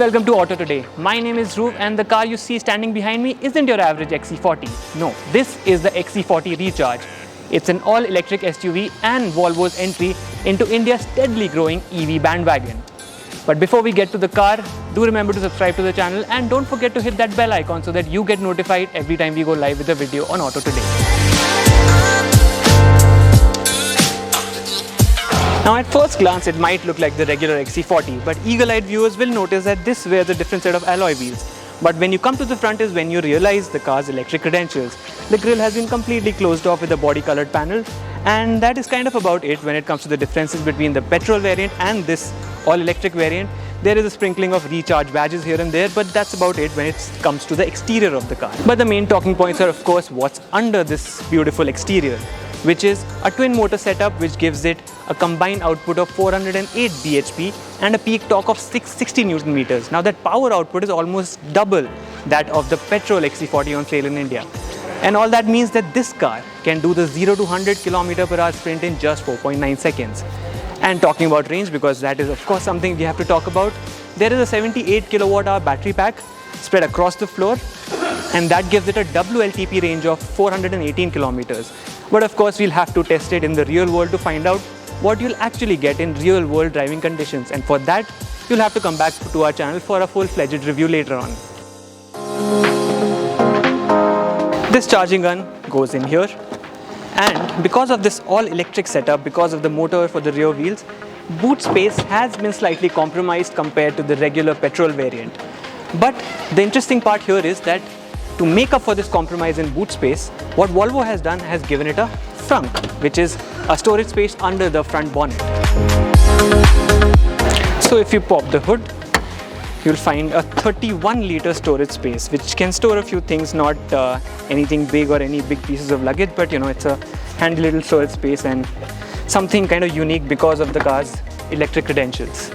welcome to AutoToday. My name is Dhruv and the car you see standing behind me isn't your average XC40. No, this is the XC40 Recharge. It's an all-electric SUV and Volvo's entry into India's steadily growing EV bandwagon. But before we get to the car, do remember to subscribe to the channel and don't forget to hit that bell icon so that you get notified every time we go live with a video on AutoToday. Now at first glance it might look like the regular XC40, but eagle-eyed viewers will notice that this wears a different set of alloy wheels. But when you come to the front is when you realize the car's electric credentials. The grille has been completely closed off with a body-colored panel, and that is kind of about it when it comes to the differences between the petrol variant and this all-electric variant. There is a sprinkling of Recharge badges here and there, but that's about it when it comes to the exterior of the car. But the main talking points are of course what's under this beautiful exterior, which is a twin motor setup which gives it a combined output of 408 bhp and a peak torque of 660 Newton meters. Now that power output is almost double that of the petrol XC40 on sale in India. And all that means that this car can do the 0 to 100 km/h sprint in just 4.9 seconds. And talking about range, because that is of course something we have to talk about, there is a 78 kWh battery pack spread across the floor, and that gives it a WLTP range of 418 kilometers. But of course we'll have to test it in the real world to find out what you'll actually get in real world driving conditions, and for that you'll have to come back to our channel for a full-fledged review later on. This charging gun goes in here, and because of this all-electric setup, because of the motor for the rear wheels, boot space has been slightly compromised compared to the regular petrol variant. But the interesting part here is that to make up for this compromise in boot space, what Volvo has done has given it a frunk, which is a storage space under the front bonnet. So if you pop the hood, you'll find a 31-litre storage space, which can store a few things, not anything big or any big pieces of luggage, but you know, it's a handy little storage space and something kind of unique because of the car's electric credentials.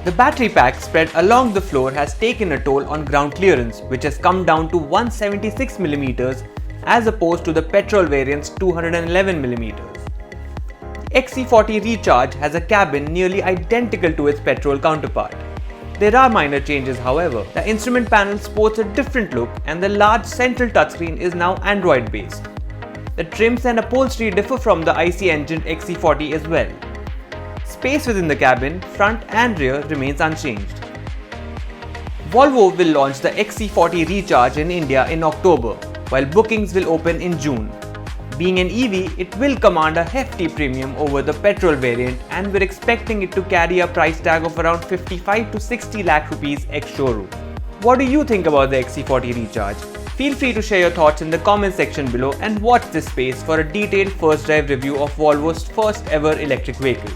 The battery pack spread along the floor has taken a toll on ground clearance, which has come down to 176mm as opposed to the petrol variant's 211mm. XC40 Recharge has a cabin nearly identical to its petrol counterpart. There are minor changes, however. The instrument panel sports a different look and the large central touchscreen is now Android based. The trims and upholstery differ from the IC engined XC40 as well. Space within the cabin, front and rear, remains unchanged. Volvo will launch the XC40 Recharge in India in October, while bookings will open in June. Being an EV, it will command a hefty premium over the petrol variant, and we're expecting it to carry a price tag of around 55 to 60 lakh rupees ex-showroom. What do you think about the XC40 Recharge? Feel free to share your thoughts in the comment section below and watch this space for a detailed first drive review of Volvo's first ever electric vehicle.